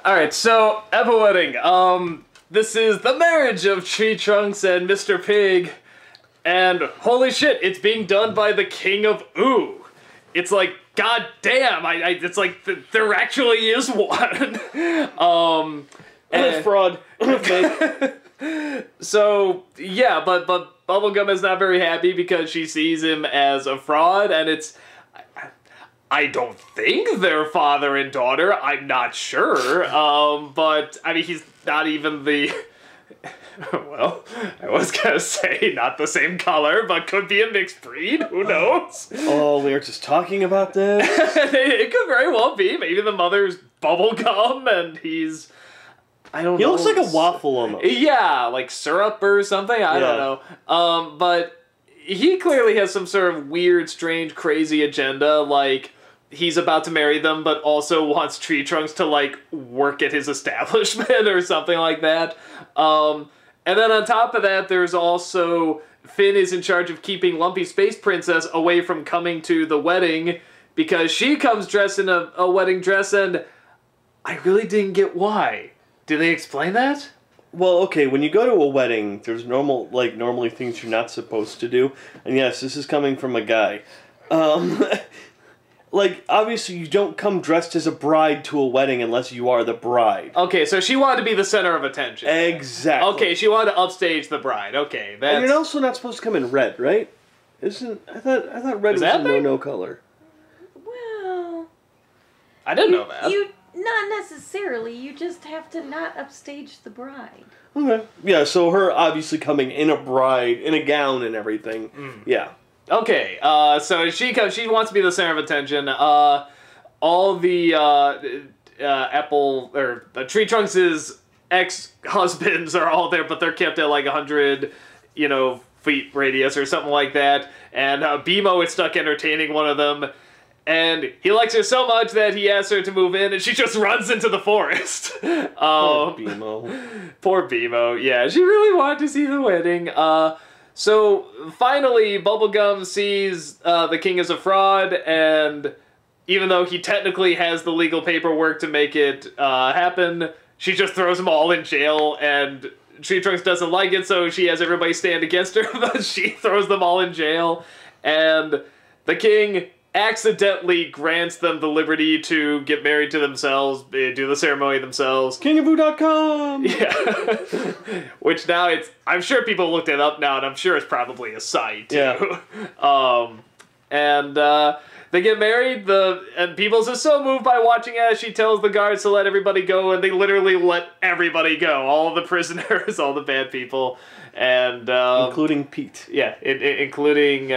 Alright, so, Apple Wedding, this is the marriage of Tree Trunks and Mr. Pig, and holy shit, it's being done by the King of Ooh. It's like, god damn, it's like, there actually is one. And fraud. So, yeah, but Bubblegum is not very happy because she sees him as a fraud, and it's... I don't think they're father and daughter, I'm not sure, but, I mean, he's not even the... Well, I was gonna say not the same color, but could be a mixed breed, who knows? Oh, we were just talking about this? It could very well be, maybe the mother's Bubblegum, and he's... I don't know. He looks like a waffle almost. Yeah, like syrup or something, I don't know. But he clearly has some sort of weird, strange, crazy agenda, like... He's about to marry them, but also wants Tree Trunks to, like, work at his establishment or something like that. And then on top of that, there's also... Finn is in charge of keeping Lumpy Space Princess away from coming to the wedding because she comes dressed in a wedding dress, and I really didn't get why. Did they explain that? Well, okay, when you go to a wedding, there's normally things you're not supposed to do. And yes, this is coming from a guy. Like, obviously you don't come dressed as a bride to a wedding unless you are the bride. Okay, so she wanted to be the center of attention. Exactly. Okay, she wanted to upstage the bride. Okay, that's... And you're also not supposed to come in red, right? I thought red was a no color. Well... I didn't know that. Not necessarily. You just have to not upstage the bride. Okay. Yeah, so her obviously coming in a bride, in a gown and everything. Yeah. Okay, so she wants to be the center of attention. All the Tree Trunks' ex-husbands are all there, but they're kept at like 100, feet radius or something like that. And BMO is stuck entertaining one of them. And he likes her so much that he asks her to move in, and she just runs into the forest. Poor BMO. Poor BMO, yeah. She really wanted to see the wedding. So, finally, Bubblegum sees the king as a fraud, and even though he technically has the legal paperwork to make it happen, she just throws them all in jail, and Tree Trunks doesn't like it, so she has everybody stand against her, but she throws them all in jail, and the king accidentally grants them the liberty to get married to themselves, do the ceremony themselves. KingofOo.com! Yeah. Which now I'm sure people looked it up now, and I'm sure it's probably a site, too. Yeah. They get married, and Peoples is so moved by watching as she tells the guards to let everybody go, and they literally let everybody go. All of the prisoners, all the bad people, and... including Pete. Yeah, including,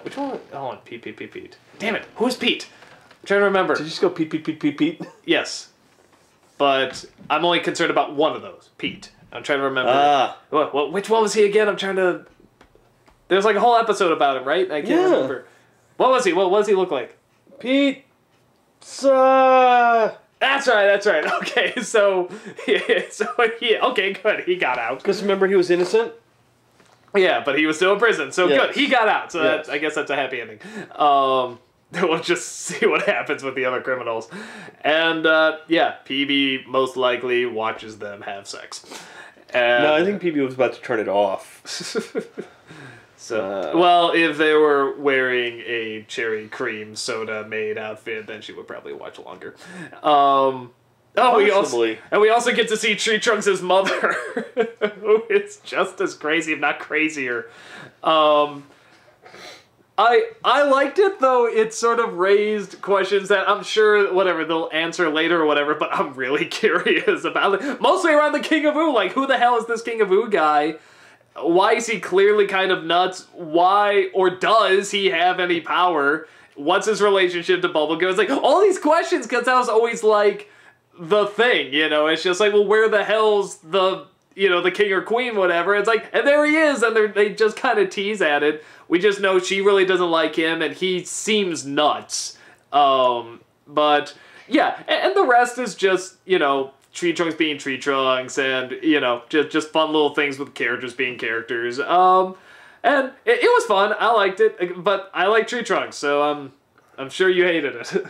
which one? Oh, Pete. Damn it, who's Pete? I'm trying to remember. Did you just go Pete? Yes. But I'm only concerned about one of those, Pete. I'm trying to remember. Which one was he again? I'm trying to... There's like a whole episode about him, right? I can't remember. What was he? What does he look like? Pete. That's right. Okay, so okay, good. He got out. Because remember, he was innocent? Yeah, but he was still in prison, so yes. Good. He got out, so I guess that's a happy ending. We'll just see what happens with the other criminals. And, yeah, PB most likely watches them have sex. And, no, I think PB was about to turn it off. So, well, if they were wearing a cherry cream soda made outfit, then she would probably watch longer. We also get to see Tree Trunks' mother, who is just as crazy, if not crazier. I liked it, though it sort of raised questions that I'm sure, they'll answer later or whatever, but I'm really curious about it. Mostly around the King of Ooh, like, who the hell is this King of Ooh guy? Why is he clearly kind of nuts? Why, or does he have any power? What's his relationship to Bubblegum? It's like, all these questions, because that was always, like, the thing, It's just like, well, where the hell's the king or queen, whatever. It's like, and there he is, and they just kind of tease at it. We just know she really doesn't like him, and he seems nuts. But, yeah, and the rest is just, Tree Trunks being Tree Trunks, and, just fun little things with characters being characters. And it was fun. I liked it, but I like Tree Trunks, so I'm sure you hated it.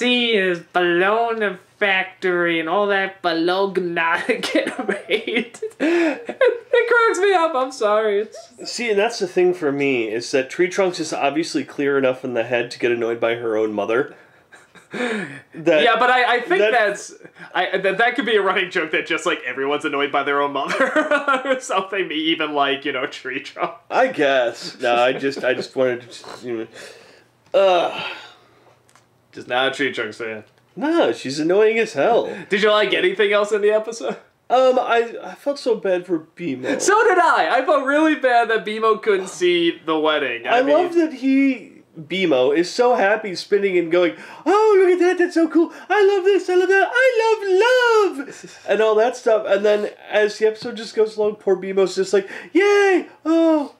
see his balloon factory and all that balloon get made. It cracks me up. I'm sorry. See, and that's the thing for me, is that Tree Trunks is obviously clear enough in the head to get annoyed by her own mother. Yeah, but I think that could be a running joke that just, like, everyone's annoyed by their own mother or something, even, like, you know, Tree Trunks. I guess. No, I just wanted to, you know, Just not a Tree Trunks fan. no, she's annoying as hell. Did you like anything else in the episode? I felt so bad for BMO. So did I. I felt really bad that BMO couldn't see the wedding. I love that BMO is so happy spinning and going, oh, look at that, that's so cool. I love this, I love that, I love love! And all that stuff. And then as the episode just goes along, poor BMO's just like, yay! I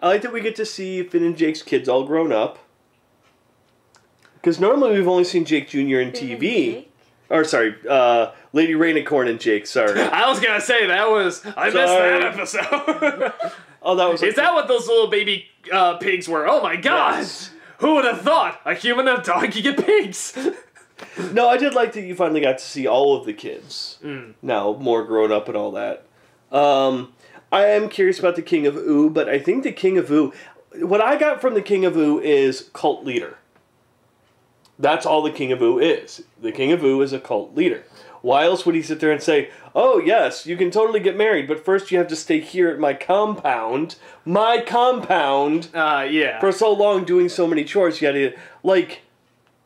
like that we get to see Finn and Jake's kids all grown up. Because normally we've only seen Jake Jr. in TV. Or, sorry, Lady Rainicorn and Jake, sorry. I was gonna say, I missed that episode. Oh, that was... Is that what those little baby pigs were? Oh my god! Yes. Who would have thought? A human and a dog could get pigs! No, I did like that you finally got to see all of the kids. Now, more grown up and all that. I am curious about the King of Ooh, but I think the King of Ooh... What I got from the King of Ooh is cult leader. That's all the King of Ooh is. The King of Ooh is a cult leader. Why else would he sit there and say, oh, yes, you can totally get married, but first you have to stay here at my compound. My compound. Yeah. For so long doing so many chores, you had to... Like,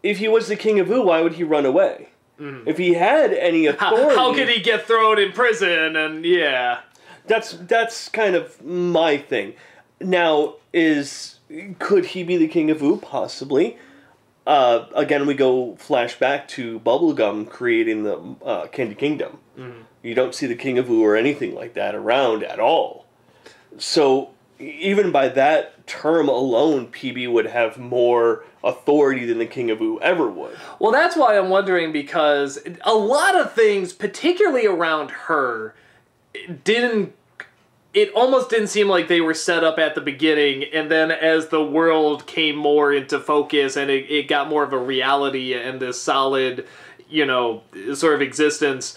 if he was the King of Ooh, why would he run away? If he had any authority... How could he get thrown in prison and, yeah. That's kind of my thing. Now, could he be the King of Ooh? Possibly. Again, we go flashback to Bubblegum creating the Candy Kingdom. You don't see the King of Ooh or anything like that around at all. So, even by that term alone, PB would have more authority than the King of Ooh ever would. Well, that's why I'm wondering, because a lot of things, particularly around her, it almost didn't seem like they were set up at the beginning, and then as the world came more into focus and it got more of a reality and this solid, you know, sort of existence,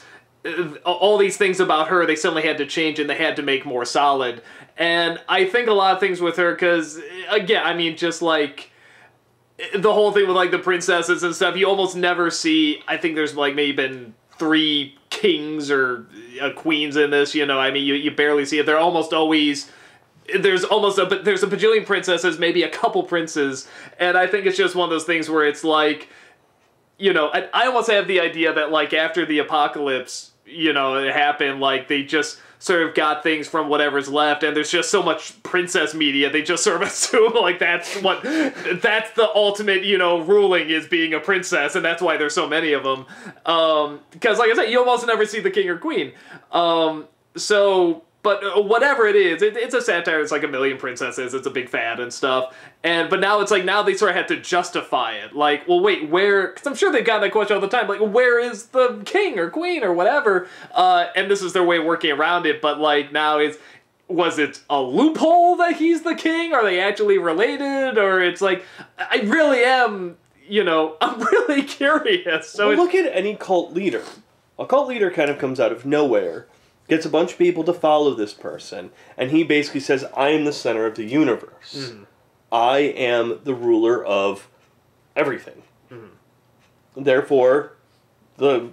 all these things about her, they suddenly had to change and they had to make more solid. And I think a lot of things with her, because, again, I mean, just like the whole thing with, like, the princesses and stuff, you almost never see, I think there's, like, maybe been 3 kings or queens in this, you know, I mean, you barely see it. They're almost always, there's a bajillion princesses, maybe a couple princes, and I think it's just one of those things where it's like, you know, I almost have the idea that, like, after the apocalypse, you know, it happened, like, they just sort of got things from whatever's left, and there's just so much princess media, they just sort of assume, like, that's the ultimate, you know, ruling is being a princess, and that's why there's so many of them. Because, like I said, you almost never see the king or queen. But whatever it is, it's a satire, it's like a million princesses, it's a big fad and stuff. But now it's like, now they sort of have to justify it. Like, well, wait, where, because I'm sure they've gotten that question all the time, like, where is the king or queen or whatever? And this is their way of working around it, but like, now was it a loophole that he's the king? Are they actually related? Or it's like, I really am, you know, I'm really curious. So well, look at any cult leader. A cult leader kind of comes out of nowhere, gets a bunch of people to follow this person, and he basically says, I am the center of the universe. I am the ruler of everything. Therefore, the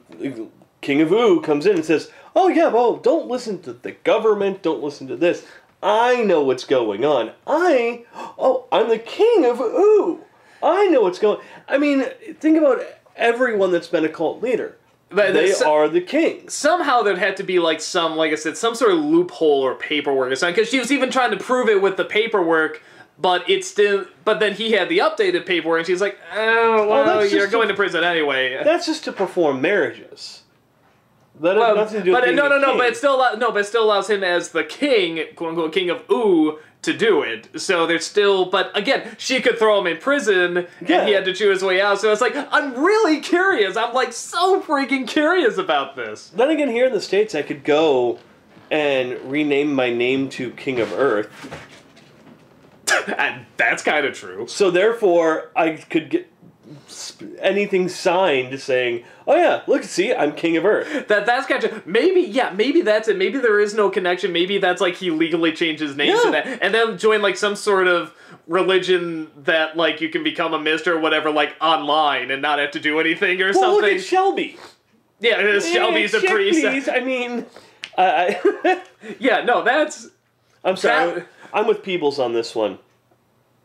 King of Ooh comes in and says, oh yeah, well, don't listen to the government, don't listen to this. I know what's going on. I'm the King of Ooh. I know what's going on. I mean, think about everyone that's been a cult leader. They are the kings. Somehow there'd have to be like some, like I said, some sort of loophole or paperwork or something. Because she was even trying to prove it with the paperwork, but then he had the updated paperwork, and she's like, oh, well, you're going to prison anyway. That's just to perform marriages. That has nothing to do with being a king. But it still allows him as the king, quote unquote, king of Ooh, to do it. So there's still, but again, she could throw him in prison, and he had to chew his way out. So it's like, I'm really curious. I'm like so freaking curious about this. Then again, here in the States, I could go and rename my name to King of Earth. And that's kind of true. So therefore, I could get anything signed saying, "Oh yeah, look, see, I'm king of Earth." That's kind of maybe that's it. Maybe there is no connection. Maybe that's like he legally changed his name to that, and then join like some sort of religion that like you can become a minister or whatever like online and not have to do anything or Well, something. look at Shelby. Yeah, Shelby's a priest. Please. I mean, Yeah, no, that's I'm sorry. That- I'm with Peebles on this one.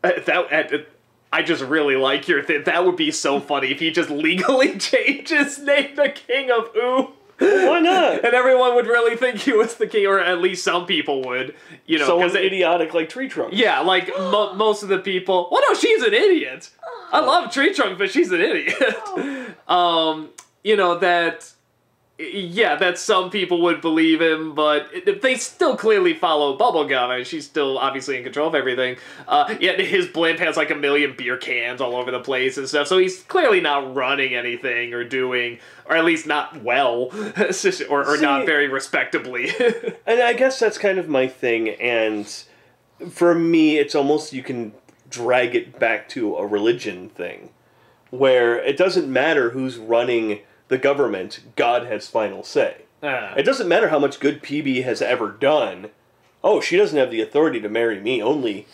I just really like your thing. That would be so funny if he just legally changed his name to King of Ooh. Why not? And everyone would really think he was the king, or at least some people would. You know, Someone's because idiotic like Tree Trunk. yeah, like most of the people. Well, no, she's an idiot. I love Tree Trunk, but she's an idiot. You know that. Yeah, that some people would believe him, but they still clearly follow Bubblegum, and she's still obviously in control of everything. Yet his blimp has like a million beer cans all over the place and stuff, so he's clearly not running anything or doing, or at least not well, or not very respectably. And I guess that's kind of my thing, and for me, it's almost you can drag it back to a religion thing, where it doesn't matter who's running the government, God has final say. It doesn't matter how much good PB has ever done. Oh, she doesn't have the authority to marry me, only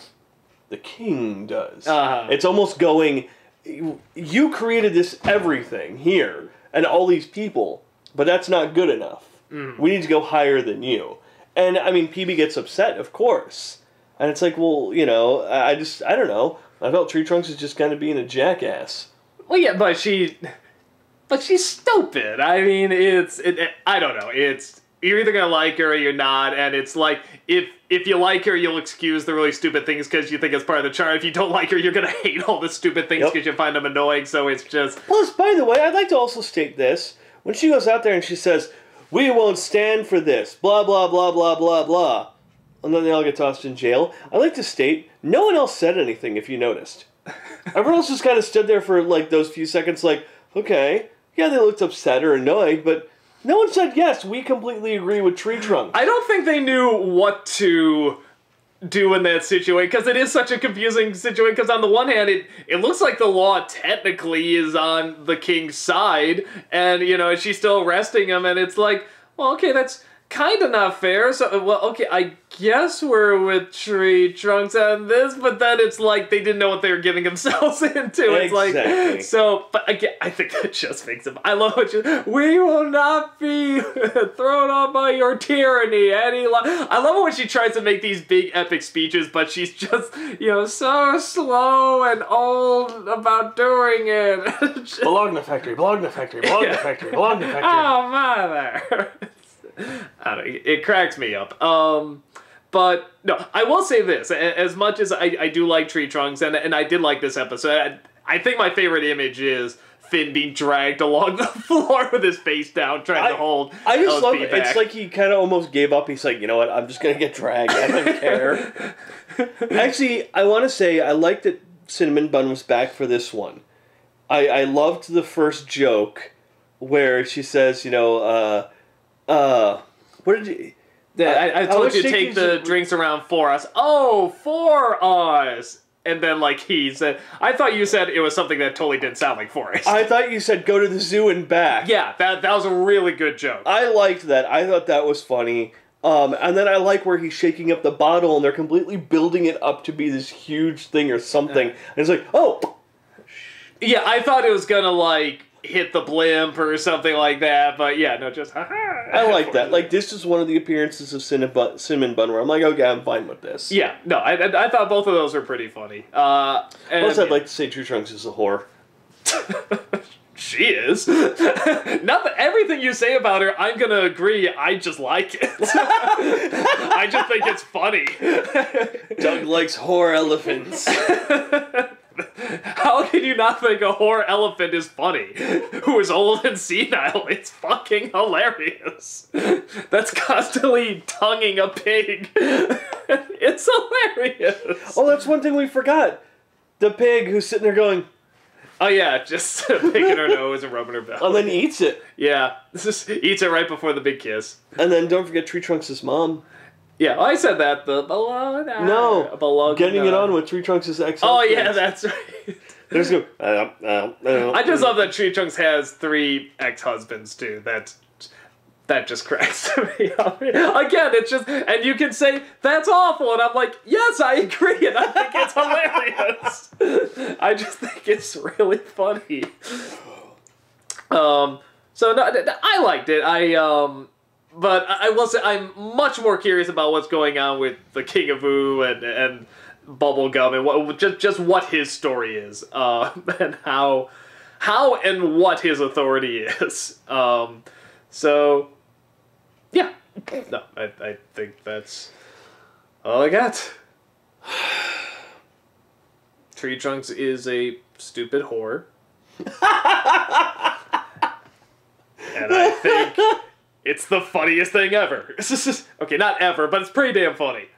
the king does. It's almost going, you created this everything here, and all these people, but that's not good enough. We need to go higher than you. And, I mean, PB gets upset, of course. And it's like, well, you know, I don't know. I felt Tree Trunks is just kind of being a jackass. Well, yeah, but she's stupid. I mean, I don't know. You're either gonna like her or you're not, and it's like, if you like her, you'll excuse the really stupid things because you think it's part of the charm. If you don't like her, you're gonna hate all the stupid things because you find them annoying, so it's just... Plus, by the way, I'd like to also state this. When she goes out there and she says, "We won't stand for this, blah, blah, blah, blah, blah, blah," and then they all get tossed in jail, I'd like to state, no one else said anything, if you noticed. Everyone else just kind of stood there for, like, those few seconds, like, okay... Yeah, they looked upset or annoyed, but no one said, yes, we completely agree with Tree Trunk. I don't think they knew what to do in that situation, because it is such a confusing situation, because on the one hand, it looks like the law technically is on the king's side, and, you know, she's still arresting him, and it's like, well, okay, that's kind of not fair, so, well, okay, I guess we're with Tree Trunks on this, but then it's like they didn't know what they were getting themselves into. It's Exactly. like, so, but again, I think that just makes them, I love what we will not be thrown on by your tyranny any I love it when she tries to make these big epic speeches, but she's just, you know, so slow and old about doing it. Bologna factory, Bologna factory, Bologna factory, Bologna factory. Oh, mother. I don't know, it cracks me up. But, no, I will say this. As much as I do like Tree Trunks, and I did like this episode, I think my favorite image is Finn being dragged along the floor with his face down, trying to hold I just love LSP it. back. It's like he kind of almost gave up. He's like, you know what, I'm just going to get dragged. I don't care. Actually, I want to say I like that Cinnamon Bun was back for this one. I loved the first joke where she says, you know, what did you... I told was you to thinking take the drinks around for us. Oh, for us! And then, like, he said... I thought you said it was something that totally didn't sound like Forrest. I thought you said go to the zoo and back. Yeah, that was a really good joke. I liked that. I thought that was funny. And then I like where he's shaking up the bottle and they're completely building it up to be this huge thing or something. And it's like, oh! Yeah, I thought it was gonna, like, hit the blimp or something like that, but yeah, no, just haha. I like that. Like, this is one of the appearances of Cinnamon Bun where I'm like, okay, I'm fine with this. Yeah, no, I thought both of those were pretty funny. Plus, I'd like to say Tree Trunks is a whore. She is. Not that everything you say about her, I'm gonna agree. I just like it. I just think it's funny. Doug likes whore elephants. How can you not think a whore elephant is funny? Who is old and senile? It's fucking hilarious. That's constantly tonguing a pig. It's hilarious. Oh, that's one thing we forgot. The pig who's sitting there going... Oh yeah, just picking her nose and rubbing her belly. And then eats it. Yeah, just eats it right before the big kiss. And then don't forget Tree Trunks' mom. Yeah, I said that. The below. No, below. getting it on with Tree Trunks' ex. Oh yeah, that's right. There's go. I just love that Tree Trunks has 3 ex-husbands too. That just cracks me up. Again, it's just, and you can say that's awful, and I'm like, yes, I agree, and I think it's hilarious. I just think it's really funny. So no, I liked it. But I will say I'm much more curious about what's going on with the King of Ooh and Bubblegum and what just what his story is, and how and what his authority is. So yeah, no, I think that's all I got. Tree Trunks is a stupid whore. And I think it's the funniest thing ever. Okay, not ever, but it's pretty damn funny.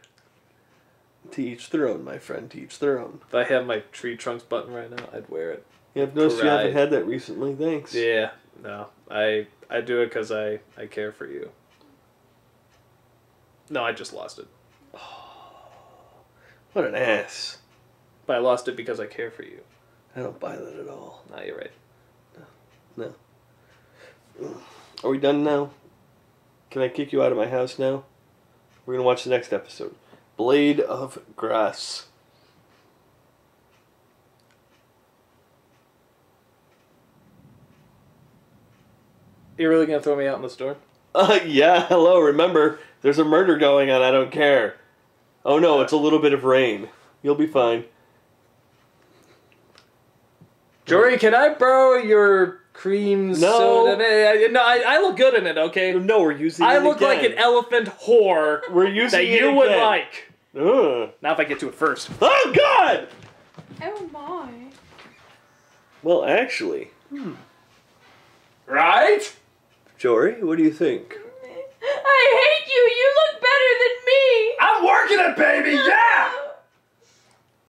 To each their own, my friend. To each their own. If I had my Tree Trunks button right now, I'd wear it. Yeah, I've noticed you haven't had that recently. Thanks. Yeah, no. I do it because I care for you. No, I just lost it. What an ass. But I lost it because I care for you. I don't buy that at all. No, you're right. No. Are we done now? Can I kick you out of my house now? We're going to watch the next episode. Blade of Grass. You're really going to throw me out in the store? Yeah, hello, remember, there's a murder going on, I don't care. Oh no, it's a little bit of rain. You'll be fine. Jory, can I borrow your cream soda? No, I look good in it, okay? No, we're using it I look again. like an elephant whore We're using that it you would again. like. Ugh. Now if I get to it first. Oh, God! Oh my. Well, actually, Right? Jory, what do you think? I hate you. You look better than me. I'm working it, baby!